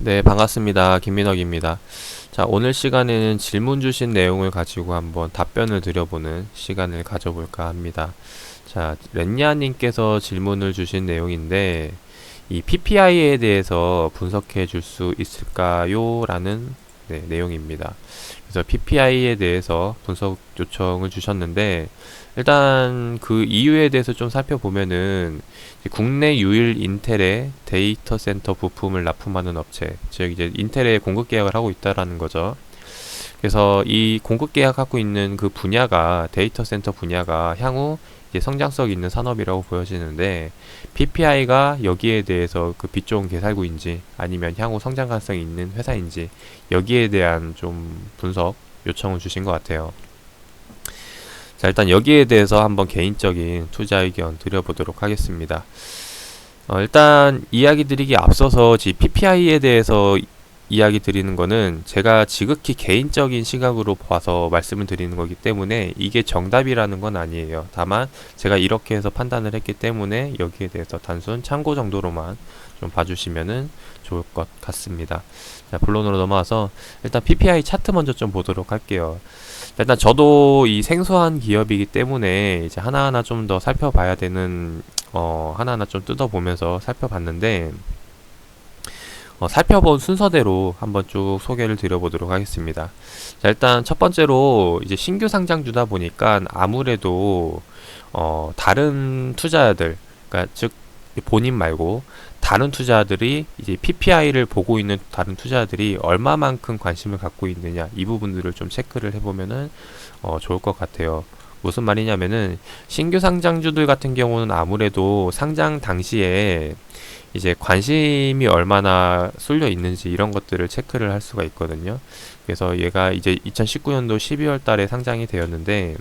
네, 반갑습니다. 김민혁입니다. 자, 오늘 시간에는 질문 주신 내용을 가지고 한번 답변을 드려보는 시간을 가져볼까 합니다. 자, 렌냐님께서 질문을 주신 내용인데, 이 PPI에 대해서 분석해 줄 수 있을까요? 라는 내용입니다. 그래서 PPI에 대해서 분석 요청을 주셨는데, 일단 그 이유에 대해서 좀 살펴보면은 국내 유일 인텔의 데이터 센터 부품을 납품하는 업체, 즉 이제 인텔에 공급 계약을 하고 있다라는 거죠. 그래서 이 공급 계약하고 있는 그 분야가 데이터 센터 분야가 향후 이제 성장성 있는 산업이라고 보여지는데 PPI가 여기에 대해서 그 빛 좋은 개살구인지 아니면 향후 성장 가능성이 있는 회사인지 여기에 대한 좀 분석 요청을 주신 것 같아요. 자, 일단 여기에 대해서 한번 개인적인 투자 의견 드려보도록 하겠습니다. 일단 이야기 드리기 앞서서 PPI에 대해서 이야기 드리는 거는 제가 지극히 개인적인 시각으로 봐서 말씀을 드리는 거기 때문에 이게 정답이라는 건 아니에요. 다만 제가 이렇게 해서 판단을 했기 때문에 여기에 대해서 단순 참고 정도로만 좀 봐주시면은 좋을 것 같습니다. 자, 본론으로 넘어와서 일단 PPI 차트 먼저 좀 보도록 할게요. 일단 저도 이 생소한 기업이기 때문에 이제 하나하나 좀 더 살펴봐야 되는 하나하나 좀 뜯어보면서 살펴봤는데 살펴본 순서대로 한번 쭉 소개를 드려보도록 하겠습니다. 자, 일단 첫 번째로 이제 신규 상장주다 보니까 아무래도 다른 투자자들, 그러니까 즉 본인 말고 다른 투자자들이 이제 PPI를 보고 있는 다른 투자자들이 얼마만큼 관심을 갖고 있느냐 이 부분들을 좀 체크를 해보면은 좋을 것 같아요. 무슨 말이냐면은 신규 상장주들 같은 경우는 아무래도 상장 당시에 이제 관심이 얼마나 쏠려 있는지 이런 것들을 체크를 할 수가 있거든요. 그래서 얘가 이제 2019년도 12월 달에 상장이 되었는데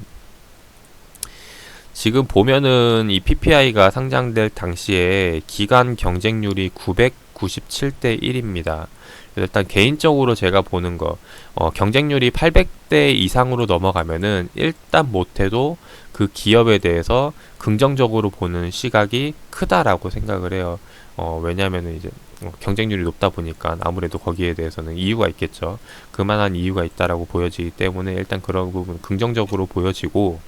지금 보면은 이 PPI가 상장될 당시에 기간 경쟁률이 997대 1입니다. 일단 개인적으로 제가 보는 거 경쟁률이 800대 이상으로 넘어가면은 일단 못해도 그 기업에 대해서 긍정적으로 보는 시각이 크다라고 생각을 해요. 왜냐면은 이제 경쟁률이 높다 보니까 아무래도 거기에 대해서는 이유가 있겠죠. 그만한 이유가 있다라고 보여지기 때문에 일단 그런 부분 긍정적으로 보여지고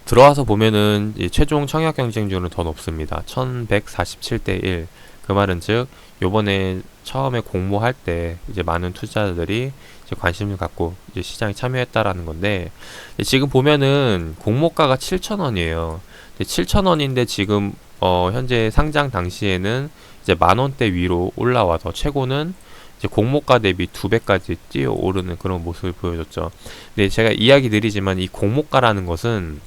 들어와서 보면은 이 최종 청약 경쟁률은 더 높습니다. 1147대 1. 그 말은 즉 요번에 처음에 공모할 때 이제 많은 투자자들이 이제 관심을 갖고 이제 시장에 참여했다라는 건데 지금 보면은 공모가가 7,000원이에요. 7,000원인데 지금 현재 상장 당시에는 이제 만 원대 위로 올라와서 최고는 이제 공모가 대비 2배까지 뛰어오르는 그런 모습을 보여줬죠. 근데 제가 이야기 드리지만 이 공모가라는 것은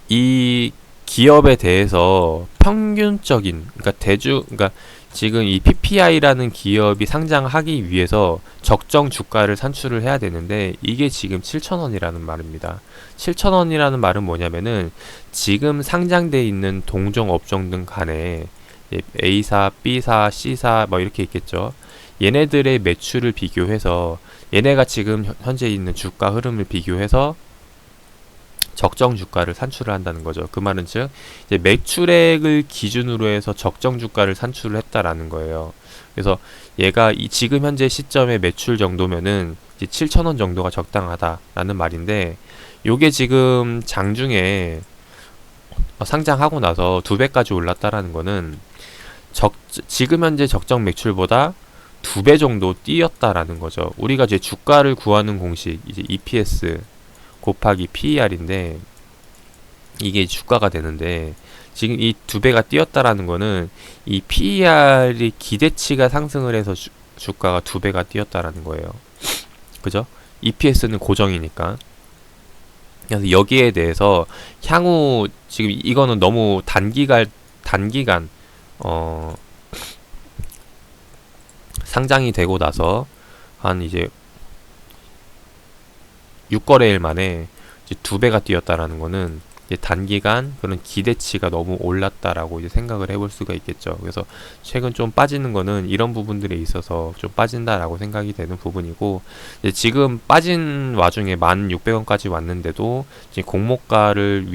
이 기업에 대해서 평균적인, 그러니까 지금 이 PPI라는 기업이 상장하기 위해서 적정 주가를 산출을 해야 되는데 이게 지금 7,000원이라는 말입니다. 7,000원이라는 말은 뭐냐면은 지금 상장돼 있는 동종 업종 등 간에 A사, B사, C사 뭐 이렇게 있겠죠. 얘네들의 매출을 비교해서 얘네가 지금 현재 있는 주가 흐름을 비교해서 적정 주가를 산출을 한다는 거죠. 그 말은 즉 이제 매출액을 기준으로 해서 적정 주가를 산출을 했다라는 거예요. 그래서 얘가 지금 현재 시점의 매출 정도면은 이제 7,000원 정도가 적당하다라는 말인데 요게 지금 장중에 상장하고 나서 2배까지 올랐다라는 거는 지금 현재 적정 매출보다 2배 정도 뛰었다라는 거죠. 우리가 이제 주가를 구하는 공식 이제 EPS 곱하기 PER인데 이게 주가가 되는데 지금 이 2배가 뛰었다라는 거는 이 PER이 기대치가 상승을 해서 주가가 2배가 뛰었다라는 거예요. 그죠? EPS는 고정이니까. 그래서 여기에 대해서 향후 지금 이거는 너무 단기간 상장이 되고 나서 한 이제 6거래일 만에 이제 2배가 뛰었다라는 거는 이제 단기간 그런 기대치가 너무 올랐다라고 이제 생각을 해볼 수가 있겠죠. 그래서 최근 좀 빠지는 거는 이런 부분들에 있어서 좀 빠진다라고 생각이 되는 부분이고 이제 지금 빠진 와중에 1,600원까지 왔는데도 이제 공모가를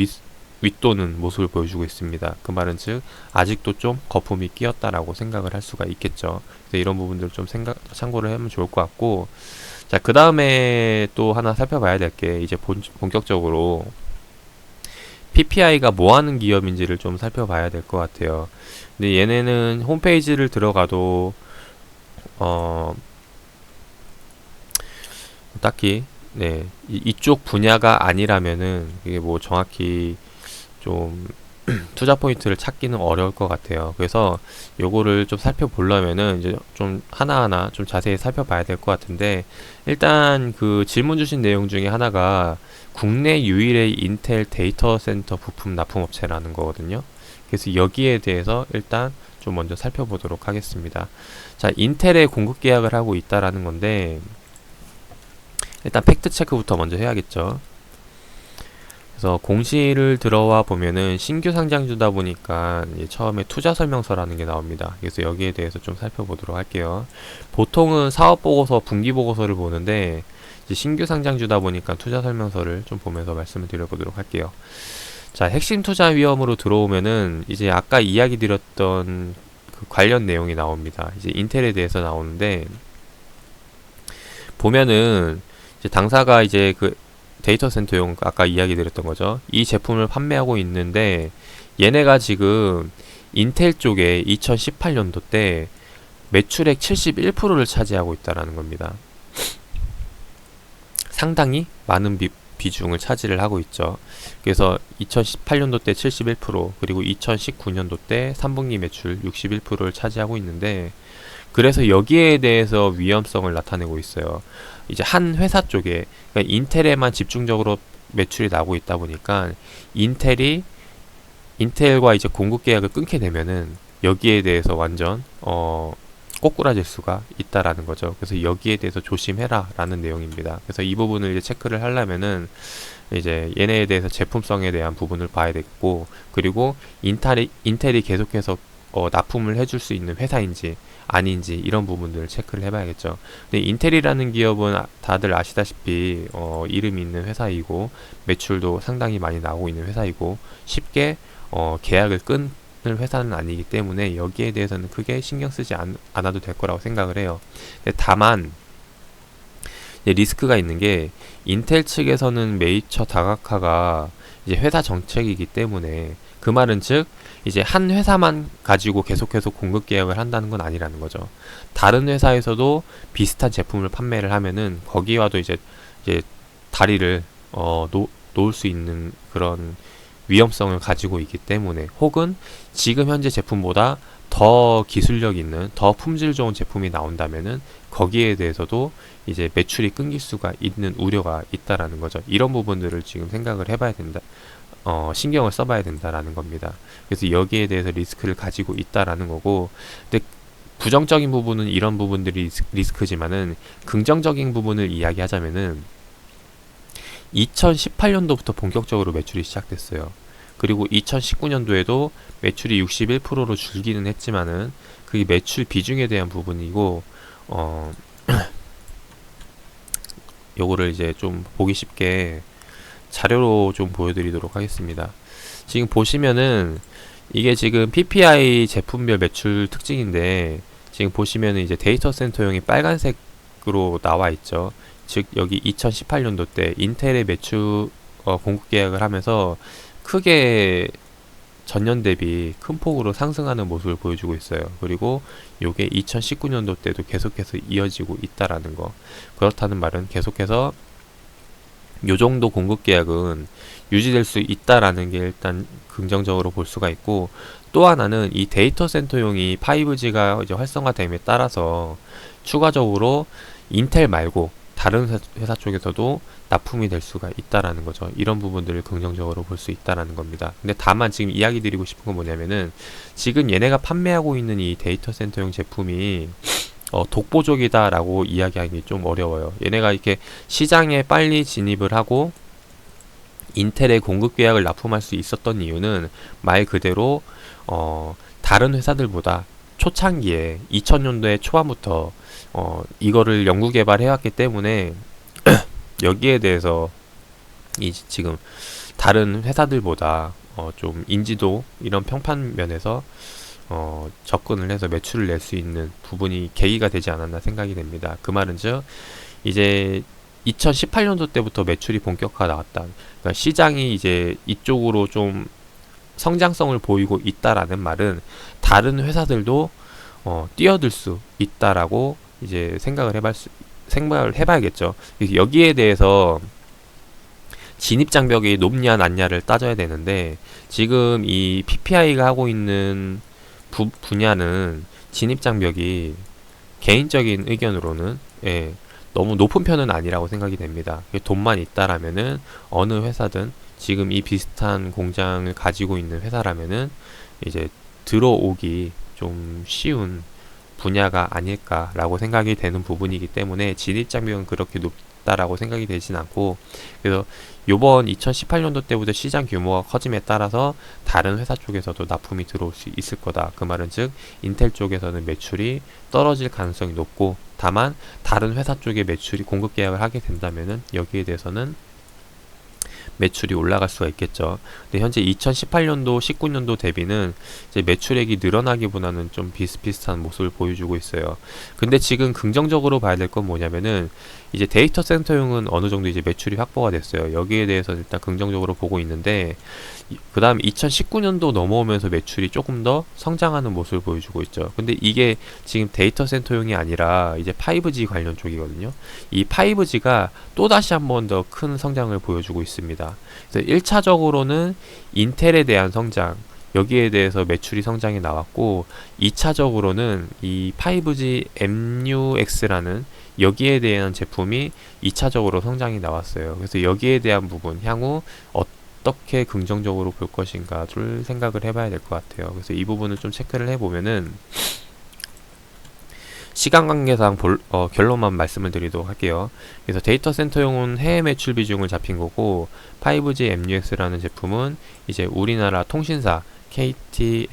윗도는 모습을 보여주고 있습니다. 그 말은 즉 아직도 좀 거품이 끼었다라고 생각을 할 수가 있겠죠. 그래서 이런 부분들 좀 참고를 하면 좋을 것 같고, 자, 그 다음에 또 하나 살펴봐야 될 게 이제 본격적으로 PPI가 뭐 하는 기업인지를 좀 살펴봐야 될 것 같아요. 근데 얘네는 홈페이지를 들어가도 딱히 네, 이쪽 분야가 아니라면은 이게 뭐 정확히 좀 투자 포인트를 찾기는 어려울 것 같아요. 그래서 요거를 좀 살펴보려면은 이제 좀 하나하나 좀 자세히 살펴봐야 될 것 같은데, 일단 그 질문 주신 내용 중에 하나가 국내 유일의 인텔 데이터 센터 부품 납품업체라는 거거든요. 그래서 여기에 대해서 일단 좀 먼저 살펴보도록 하겠습니다. 자, 인텔에 공급 계약을 하고 있다라는 건데, 일단 팩트 체크부터 먼저 해야겠죠. 그래서 공시를 들어와 보면은 신규 상장주다 보니까 처음에 투자 설명서라는 게 나옵니다. 그래서 여기에 대해서 좀 살펴보도록 할게요. 보통은 사업 보고서, 분기 보고서를 보는데 이제 신규 상장주다 보니까 투자 설명서를 좀 보면서 말씀을 드려보도록 할게요. 자, 핵심 투자 위험으로 들어오면은 이제 아까 이야기 드렸던 그 관련 내용이 나옵니다. 이제 인텔에 대해서 나오는데, 보면은 이제 당사가 이제 그 데이터 센터용 아까 이야기 드렸던 거죠. 이 제품을 판매하고 있는데, 얘네가 지금 인텔 쪽에 2018년도 때 매출액 71%를 차지하고 있다라는 겁니다. 상당히 많은 비중을 차지를 하고 있죠. 그래서 2018년도 때 71%, 그리고 2019년도 때 3분기 매출 61%를 차지하고 있는데, 그래서 여기에 대해서 위험성을 나타내고 있어요. 이제 한 회사 쪽에, 그러니까 인텔에만 집중적으로 매출이 나고 있다 보니까 인텔과 이제 공급 계약을 끊게 되면은 여기에 대해서 완전 꼬꾸라질 수가 있다라는 거죠. 그래서 여기에 대해서 조심해라 라는 내용입니다. 그래서 이 부분을 이제 체크를 하려면은 이제 얘네에 대해서 제품성에 대한 부분을 봐야 되겠고, 그리고 인텔이 계속해서 납품을 해줄 수 있는 회사인지 아닌지 이런 부분들을 체크를 해봐야겠죠. 근데 인텔이라는 기업은 다들 아시다시피 이름이 있는 회사이고 매출도 상당히 많이 나오고 있는 회사이고 쉽게 계약을 끊을 회사는 아니기 때문에 여기에 대해서는 크게 신경 쓰지 않아도 될 거라고 생각을 해요. 근데 다만 리스크가 있는 게, 인텔 측에서는 메이처 다각화가 이제 회사 정책이기 때문에, 그 말은 즉 이제 한 회사만 가지고 계속해서 공급 계약을 한다는 건 아니라는 거죠. 다른 회사에서도 비슷한 제품을 판매를 하면은 거기와도 이제 다리를 놓을 수 있는 그런 위험성을 가지고 있기 때문에, 혹은 지금 현재 제품보다 더 기술력 있는, 더 품질 좋은 제품이 나온다면은 거기에 대해서도 이제 매출이 끊길 수가 있는 우려가 있다라는 거죠. 이런 부분들을 지금 생각을 해봐야 된다. 신경을 써봐야 된다라는 겁니다. 그래서 여기에 대해서 리스크를 가지고 있다라는 거고, 근데 부정적인 부분은 이런 부분들이 리스크지만은 긍정적인 부분을 이야기하자면은 2018년도부터 본격적으로 매출이 시작됐어요. 그리고 2019년도에도 매출이 61%로 줄기는 했지만은 그게 매출 비중에 대한 부분이고, 요거를 이제 좀 보기 쉽게 자료로 좀 보여드리도록 하겠습니다. 지금 보시면은 이게 지금 PPI 제품별 매출 특징인데, 지금 보시면은 이제 데이터 센터용이 빨간색으로 나와 있죠. 즉 여기 2018년도 때 인텔의 매출 공급 계약을 하면서 크게 전년 대비 큰 폭으로 상승하는 모습을 보여주고 있어요. 그리고 요게 2019년도 때도 계속해서 이어지고 있다라는 거. 그렇다는 말은 계속해서 요 정도 공급 계약은 유지될 수 있다라는 게 일단 긍정적으로 볼 수가 있고, 또 하나는 이 데이터 센터용이 5G가 이제 활성화됨에 따라서 추가적으로 인텔 말고 다른 회사 쪽에서도 납품이 될 수가 있다라는 거죠. 이런 부분들을 긍정적으로 볼 수 있다라는 겁니다. 근데 다만 지금 이야기 드리고 싶은 건 뭐냐면은, 지금 얘네가 판매하고 있는 이 데이터 센터용 제품이 독보적이다라고 이야기하기 좀 어려워요. 얘네가 이렇게 시장에 빨리 진입을 하고 인텔의 공급 계약을 납품할 수 있었던 이유는 말 그대로 다른 회사들보다 초창기에 2000년도에 초반부터 이거를 연구 개발해왔기 때문에 여기에 대해서 지금 다른 회사들보다 좀 인지도 이런 평판 면에서 접근을 해서 매출을 낼 수 있는 부분이 계기가 되지 않았나 생각이 됩니다. 그 말은즉 이제 2018년도 때부터 매출이 본격화가 나왔다. 그러니까 시장이 이제 이쪽으로 좀 성장성을 보이고 있다라는 말은 다른 회사들도 뛰어들 수 있다라고 이제 생각을 해봐야겠죠. 여기에 대해서 진입 장벽이 높냐 낮냐를 따져야 되는데 지금 이 PPI가 하고 있는 분야는 진입 장벽이 개인적인 의견으로는 너무 높은 편은 아니라고 생각이 됩니다. 돈만 있다라면은 어느 회사든 지금 이 비슷한 공장을 가지고 있는 회사라면은 이제 들어오기 좀 쉬운 분야가 아닐까라고 생각이 되는 부분이기 때문에 진입 장벽은 그렇게 높다라고 생각이 되진 않고, 그래서 요번 2018년도 때부터 시장 규모가 커짐에 따라서 다른 회사 쪽에서도 납품이 들어올 수 있을 거다. 그 말은 즉 인텔 쪽에서는 매출이 떨어질 가능성이 높고, 다만 다른 회사 쪽에 매출이 공급 계약을 하게 된다면은 여기에 대해서는 매출이 올라갈 수가 있겠죠. 근데 현재 2018년도, 19년도 대비는 이제 매출액이 늘어나기보다는 좀 비슷비슷한 모습을 보여주고 있어요. 근데 지금 긍정적으로 봐야 될 건 뭐냐면은 이제 데이터 센터용은 어느 정도 이제 매출이 확보가 됐어요. 여기에 대해서 일단 긍정적으로 보고 있는데, 그 다음 2019년도 넘어오면서 매출이 조금 더 성장하는 모습을 보여주고 있죠. 근데 이게 지금 데이터 센터용이 아니라 이제 5G 관련 쪽이거든요. 이 5G가 또다시 한번 더 큰 성장을 보여주고 있습니다. 그래서 1차적으로는 인텔에 대한 성장, 여기에 대해서 매출이 성장이 나왔고, 2차적으로는 이 5G MUX라는 여기에 대한 제품이 2차적으로 성장이 나왔어요. 그래서 여기에 대한 부분 향후 어떻게 긍정적으로 볼 것인가를 생각을 해봐야 될 것 같아요. 그래서 이 부분을 좀 체크를 해보면은 시간 관계상 결론만 말씀을 드리도록 할게요. 그래서 데이터 센터용은 해외 매출 비중을 잡힌 거고, 5G MUX라는 제품은 이제 우리나라 통신사 KT,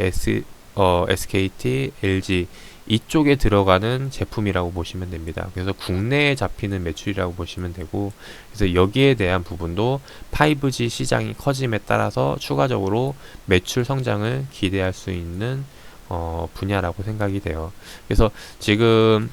SKT, LG 이쪽에 들어가는 제품이라고 보시면 됩니다. 그래서 국내에 잡히는 매출이라고 보시면 되고, 그래서 여기에 대한 부분도 5G 시장이 커짐에 따라서 추가적으로 매출 성장을 기대할 수 있는 분야라고 생각이 돼요. 그래서 지금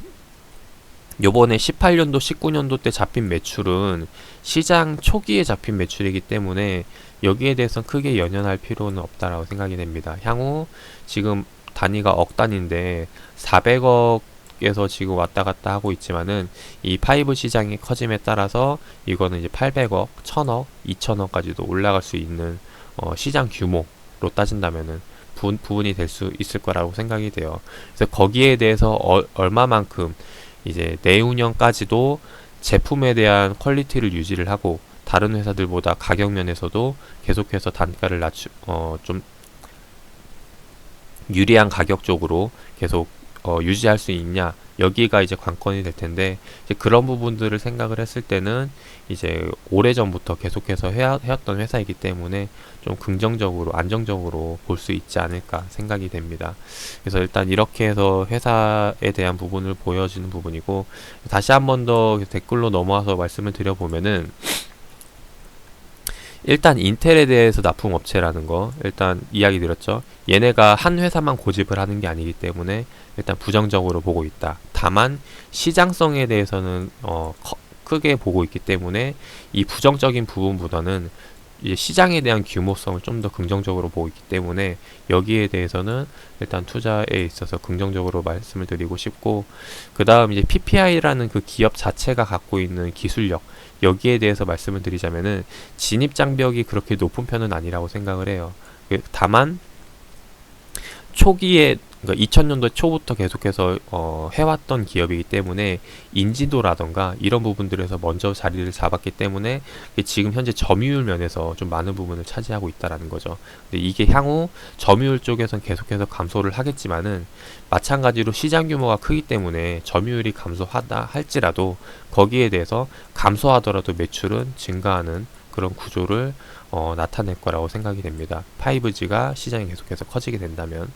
요번에 18년도, 19년도 때 잡힌 매출은 시장 초기에 잡힌 매출이기 때문에 여기에 대해서 크게 연연할 필요는 없다라고 생각이 됩니다. 향후 지금 단위가 억 단위인데 400억에서 지금 왔다 갔다 하고 있지만은 이 5 시장의 커짐에 따라서 이거는 이제 800억, 1000억, 2000억까지도 올라갈 수 있는 시장 규모로 따진다면은 부분이 될 수 있을 거라고 생각이 돼요. 그래서 거기에 대해서 얼마만큼 이제 내운영까지도 제품에 대한 퀄리티를 유지를 하고 다른 회사들보다 가격 면에서도 계속해서 단가를 좀 유리한 가격 쪽으로 계속 유지할 수 있냐, 여기가 이제 관건이 될 텐데, 이제 그런 부분들을 생각을 했을 때는 이제 오래전부터 계속해서 해왔던 회사이기 때문에 좀 긍정적으로 안정적으로 볼 수 있지 않을까 생각이 됩니다. 그래서 일단 이렇게 해서 회사에 대한 부분을 보여지는 부분이고, 다시 한 번 더 댓글로 넘어와서 말씀을 드려보면은, 일단 인텔에 대해서 납품업체라는 거 일단 이야기 드렸죠. 얘네가 한 회사만 고집을 하는 게 아니기 때문에 일단 부정적으로 보고 있다. 다만 시장성에 대해서는 크게 보고 있기 때문에 이 부정적인 부분보다는 이제 시장에 대한 규모성을 좀 더 긍정적으로 보고 있기 때문에 여기에 대해서는 일단 투자에 있어서 긍정적으로 말씀을 드리고 싶고, 그 다음 이제 PPI라는 그 기업 자체가 갖고 있는 기술력, 여기에 대해서 말씀을 드리자면은 진입 장벽이 그렇게 높은 편은 아니라고 생각을 해요. 다만 초기에, 그러니까 2000년도 초부터 계속해서 해왔던 기업이기 때문에 인지도라던가 이런 부분들에서 먼저 자리를 잡았기 때문에 지금 현재 점유율 면에서 좀 많은 부분을 차지하고 있다라는 거죠. 근데 이게 향후 점유율 쪽에선 계속해서 감소를 하겠지만은 마찬가지로 시장 규모가 크기 때문에 점유율이 감소하다 할지라도 거기에 대해서 감소하더라도 매출은 증가하는 그런 구조를 나타낼 거라고 생각이 됩니다. 5G가 시장이 계속해서 커지게 된다면.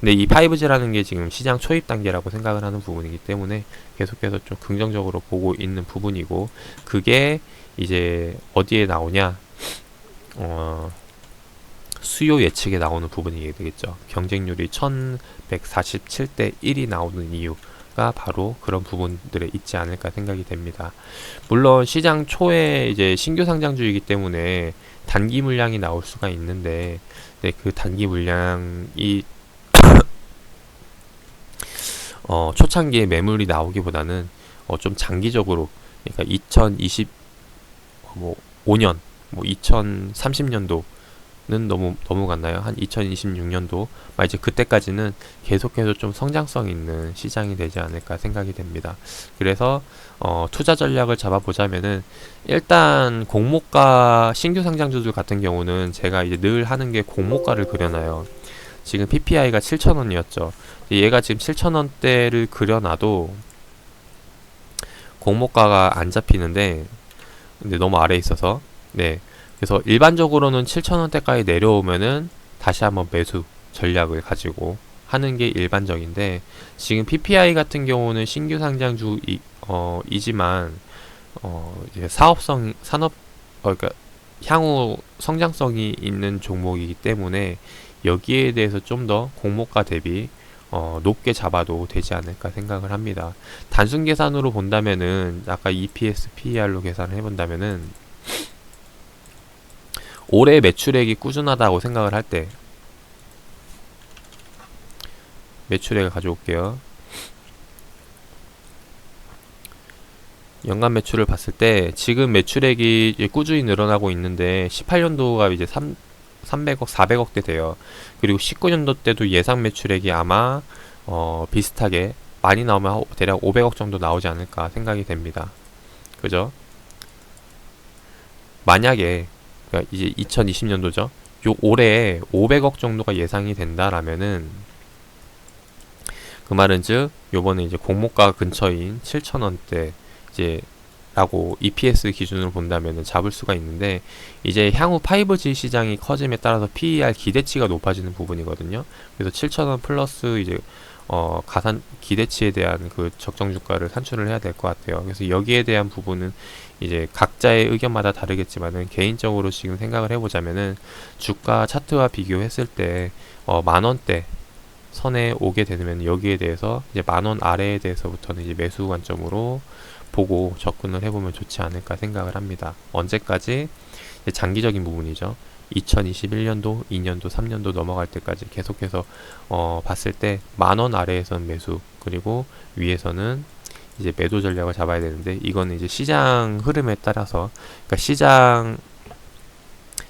근데 이 5G라는 게 지금 시장 초입 단계라고 생각을 하는 부분이기 때문에 계속해서 좀 긍정적으로 보고 있는 부분이고, 그게 이제 어디에 나오냐, 수요 예측에 나오는 부분이 되겠죠. 경쟁률이 1147대 1이 나오는 이유가 바로 그런 부분들에 있지 않을까 생각이 됩니다. 물론 시장 초에 이제 신규 상장주이기 때문에 단기 물량이 나올 수가 있는데, 네, 그 단기 물량이 초창기에 매물이 나오기보다는 좀 장기적으로, 그러니까 2025년, 뭐 2030년도 는 너무 넘어갔나요? 한 2026년도 이제 그때까지는 계속해서 좀 성장성 있는 시장이 되지 않을까 생각이 됩니다. 그래서 투자 전략을 잡아보자면은 일단 공모가 신규 상장주들 같은 경우는 제가 이제 늘 하는 게 공모가를 그려놔요. 지금 PPI가 7,000원이었죠. 얘가 지금 7,000원대를 그려놔도 공모가가 안 잡히는데, 근데 너무 아래에 있어서, 네, 그래서 일반적으로는 7,000원대까지 내려오면은 다시 한번 매수 전략을 가지고 하는 게 일반적인데, 지금 PPI 같은 경우는 신규 상장주 이지만 이제 그러니까 향후 성장성이 있는 종목이기 때문에 여기에 대해서 좀 더 공모가 대비 높게 잡아도 되지 않을까 생각을 합니다. 단순 계산으로 본다면은 아까 EPS, PER로 계산을 해본다면은 올해 매출액이 꾸준하다고 생각을 할 때, 매출액을 가져올게요. 연간 매출을 봤을 때 지금 매출액이 이제 꾸준히 늘어나고 있는데 18년도가 이제 300억, 400억대 돼요. 그리고 19년도 때도 예상 매출액이 아마 비슷하게 많이 나오면 대략 500억 정도 나오지 않을까 생각이 됩니다. 그죠? 만약에 그러니까 이제 2020년도죠. 요 올해 500억 정도가 예상이 된다라면은 그 말은 즉 요번에 이제 공모가 근처인 7,000원대 이제 라고 EPS 기준으로 본다면은 잡을 수가 있는데, 이제 향후 5G 시장이 커짐에 따라서 PER 기대치가 높아지는 부분이거든요. 그래서 7,000원 플러스 이제 가산 기대치에 대한 그 적정 주가를 산출을 해야 될 것 같아요. 그래서 여기에 대한 부분은 이제 각자의 의견마다 다르겠지만은 개인적으로 지금 생각을 해보자면은 주가 차트와 비교했을 때 10,000원대 선에 오게 되면 여기에 대해서 이제 10,000원 아래에 대해서부터는 이제 매수 관점으로 보고 접근을 해보면 좋지 않을까 생각을 합니다. 언제까지? 장기적인 부분이죠. 2021년도, 2년도, 3년도 넘어갈 때까지 계속해서 봤을 때 10,000원 아래에선 매수, 그리고 위에서는 이제 매도 전략을 잡아야 되는데, 이거는 이제 시장 흐름에 따라서, 그러니까 시장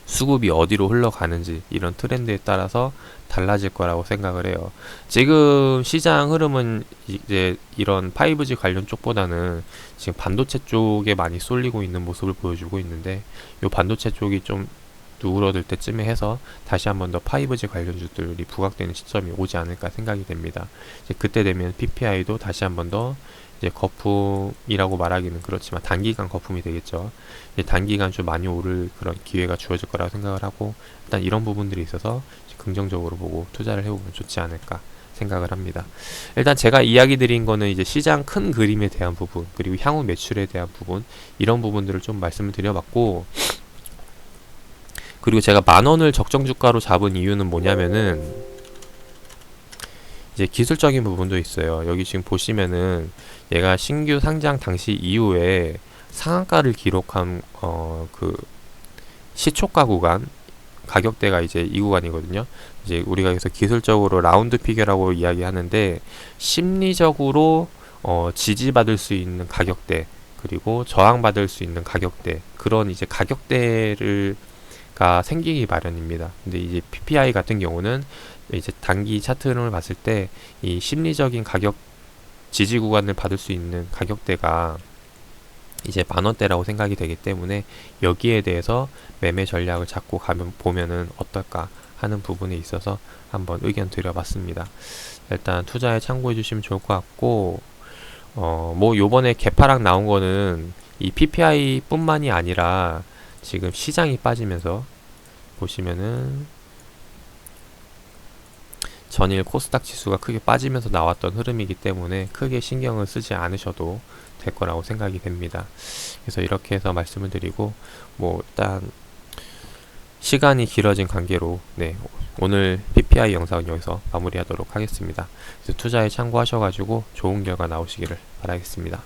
수급이 어디로 흘러가는지 이런 트렌드에 따라서 달라질 거라고 생각을 해요. 지금 시장 흐름은 이제 이런 5G 관련 쪽보다는 지금 반도체 쪽에 많이 쏠리고 있는 모습을 보여주고 있는데, 이 반도체 쪽이 좀 누그러들 때쯤에 해서 다시 한번 더 5G 관련주들이 부각되는 시점이 오지 않을까 생각이 됩니다. 이제 그때 되면 PPI도 다시 한번 더 이제 거품이라고 말하기는 그렇지만 단기간 거품이 되겠죠. 이제 단기간 좀 많이 오를 그런 기회가 주어질 거라고 생각을 하고, 일단 이런 부분들이 있어서 긍정적으로 보고 투자를 해보면 좋지 않을까 생각을 합니다. 일단 제가 이야기 드린 거는 이제 시장 큰 그림에 대한 부분, 그리고 향후 매출에 대한 부분, 이런 부분들을 좀 말씀을 드려봤고, 그리고 제가 10,000원을 적정 주가로 잡은 이유는 뭐냐면은 이제 기술적인 부분도 있어요. 여기 지금 보시면은 얘가 신규 상장 당시 이후에 상한가를 기록한 그 시초가 구간 가격대가 이제 이 구간이거든요. 이제 우리가 여기서 기술적으로 라운드 피겨라고 이야기하는데, 심리적으로 지지받을 수 있는 가격대, 그리고 저항받을 수 있는 가격대, 그런 이제 가격대를 가 생기기 마련입니다. 근데 이제 PPI 같은 경우는 이제 단기 차트 흐름을 봤을 때 이 심리적인 가격 지지 구간을 받을 수 있는 가격대가 이제 10,000원대라고 생각이 되기 때문에 여기에 대해서 매매 전략을 잡고 가면 보면은 어떨까 하는 부분에 있어서 한번 의견 드려봤습니다. 일단 투자에 참고해 주시면 좋을 것 같고, 뭐 요번에 개파락 나온 거는 이 PPI 뿐만이 아니라 지금 시장이 빠지면서 보시면은 전일 코스닥 지수가 크게 빠지면서 나왔던 흐름이기 때문에 크게 신경을 쓰지 않으셔도 될 거라고 생각이 됩니다. 그래서 이렇게 해서 말씀을 드리고, 뭐 일단 시간이 길어진 관계로 네, 오늘 PPI 영상은 여기서 마무리하도록 하겠습니다. 그래서 투자에 참고하셔가지고 좋은 결과 나오시기를 바라겠습니다.